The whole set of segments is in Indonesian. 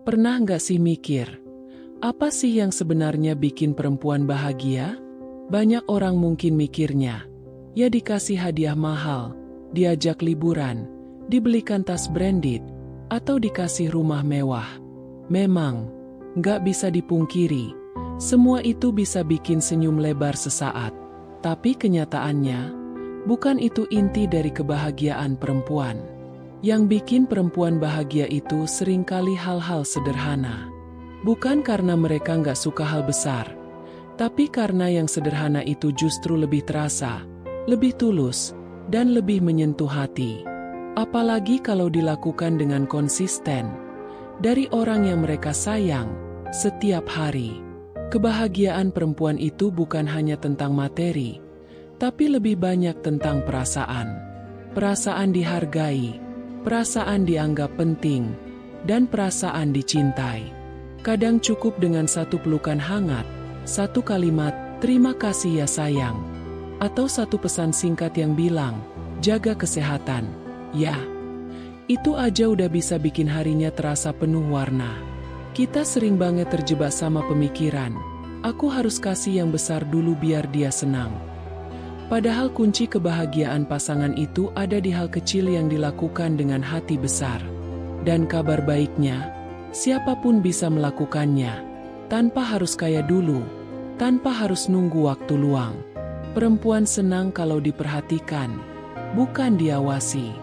Pernah nggak sih mikir, apa sih yang sebenarnya bikin perempuan bahagia? Banyak orang mungkin mikirnya, ya dikasih hadiah mahal, diajak liburan, dibelikan tas branded, atau dikasih rumah mewah. Memang, nggak bisa dipungkiri, semua itu bisa bikin senyum lebar sesaat. Tapi kenyataannya, bukan itu inti dari kebahagiaan perempuan. Yang bikin perempuan bahagia itu seringkali hal-hal sederhana. Bukan karena mereka nggak suka hal besar, tapi karena yang sederhana itu justru lebih terasa, lebih tulus, dan lebih menyentuh hati. Apalagi kalau dilakukan dengan konsisten, dari orang yang mereka sayang, setiap hari. Kebahagiaan perempuan itu bukan hanya tentang materi, tapi lebih banyak tentang perasaan. Perasaan dihargai, perasaan dianggap penting, dan perasaan dicintai. Kadang cukup dengan satu pelukan hangat, satu kalimat, "Terima kasih ya sayang," atau satu pesan singkat yang bilang, "Jaga kesehatan." Ya, itu aja udah bisa bikin harinya terasa penuh warna. Kita sering banget terjebak sama pemikiran, "Aku harus kasih yang besar dulu biar dia senang." Padahal kunci kebahagiaan pasangan itu ada di hal kecil yang dilakukan dengan hati besar. Dan kabar baiknya, siapapun bisa melakukannya, tanpa harus kaya dulu, tanpa harus nunggu waktu luang. Perempuan senang kalau diperhatikan, bukan diawasi.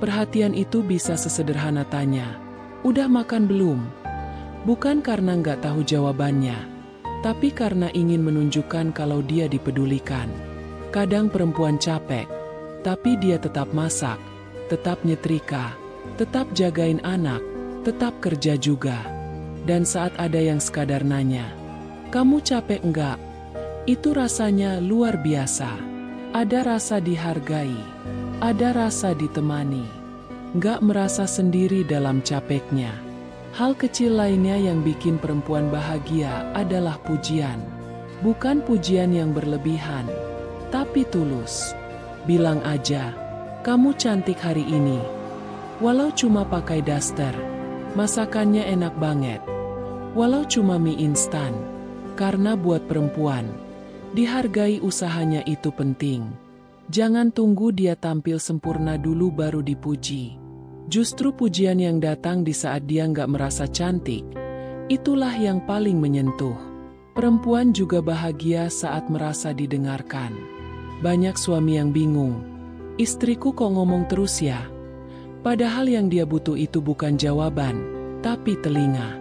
Perhatian itu bisa sesederhana tanya, "Udah makan belum?" Bukan karena nggak tahu jawabannya, tapi karena ingin menunjukkan kalau dia dipedulikan. Kadang perempuan capek, tapi dia tetap masak, tetap nyetrika, tetap jagain anak, tetap kerja juga. Dan saat ada yang sekadar nanya, "Kamu capek enggak?" Itu rasanya luar biasa. Ada rasa dihargai, ada rasa ditemani, nggak merasa sendiri dalam capeknya. Hal kecil lainnya yang bikin perempuan bahagia adalah pujian. Bukan pujian yang berlebihan, tapi tulus. Bilang aja, "Kamu cantik hari ini." Walau cuma pakai daster, masakannya enak banget. Walau cuma mie instan, karena buat perempuan, dihargai usahanya itu penting. Jangan tunggu dia tampil sempurna dulu baru dipuji. Justru pujian yang datang di saat dia nggak merasa cantik, itulah yang paling menyentuh. Perempuan juga bahagia saat merasa didengarkan. Banyak suami yang bingung, "Istriku kok ngomong terus ya?" Padahal yang dia butuh itu bukan jawaban, tapi telinga.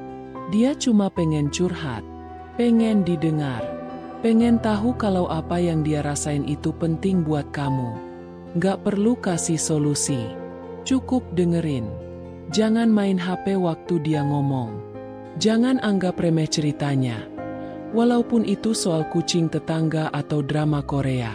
Dia cuma pengen curhat, pengen didengar, pengen tahu kalau apa yang dia rasain itu penting buat kamu. Nggak perlu kasih solusi, cukup dengerin. Jangan main HP waktu dia ngomong. Jangan anggap remeh ceritanya, walaupun itu soal kucing tetangga atau drama Korea.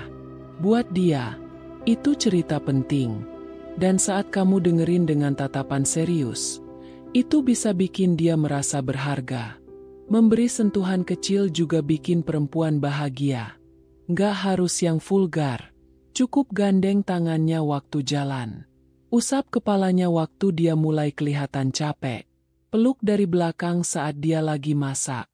Buat dia, itu cerita penting. Dan saat kamu dengerin dengan tatapan serius, itu bisa bikin dia merasa berharga. Memberi sentuhan kecil juga bikin perempuan bahagia. Nggak harus yang vulgar, cukup gandeng tangannya waktu jalan. Usap kepalanya waktu dia mulai kelihatan capek. Peluk dari belakang saat dia lagi masak.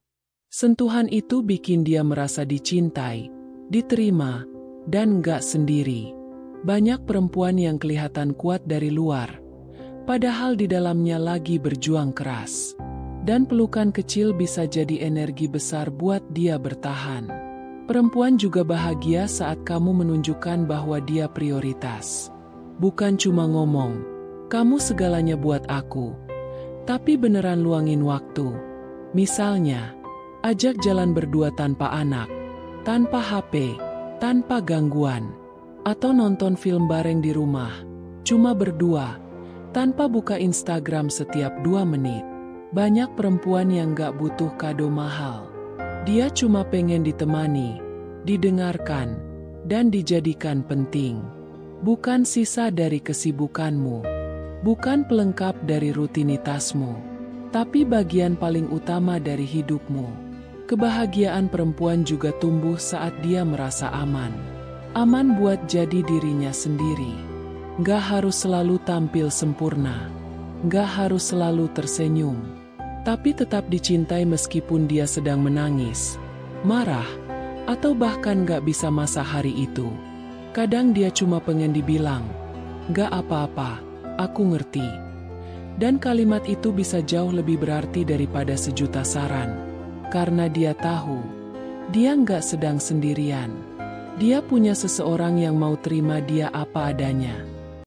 Sentuhan itu bikin dia merasa dicintai, diterima, dan nggak sendiri. Banyak perempuan yang kelihatan kuat dari luar, padahal di dalamnya lagi berjuang keras. Dan pelukan kecil bisa jadi energi besar buat dia bertahan. Perempuan juga bahagia saat kamu menunjukkan bahwa dia prioritas. Bukan cuma ngomong, "Kamu segalanya buat aku," tapi beneran luangin waktu. Misalnya, ajak jalan berdua tanpa anak, tanpa HP, tanpa gangguan, atau nonton film bareng di rumah, cuma berdua, tanpa buka Instagram setiap 2 menit. Banyak perempuan yang gak butuh kado mahal. Dia cuma pengen ditemani, didengarkan, dan dijadikan penting. Bukan sisa dari kesibukanmu, bukan pelengkap dari rutinitasmu, tapi bagian paling utama dari hidupmu. Kebahagiaan perempuan juga tumbuh saat dia merasa aman. Aman buat jadi dirinya sendiri. Nggak harus selalu tampil sempurna. Nggak harus selalu tersenyum. tapi tetap dicintai meskipun dia sedang menangis, marah, atau bahkan gak bisa masak hari itu. Kadang dia cuma pengen dibilang, "Gak apa-apa, aku ngerti." Dan kalimat itu bisa jauh lebih berarti daripada sejuta saran. Karena dia tahu, dia gak sedang sendirian. Dia punya seseorang yang mau terima dia apa adanya.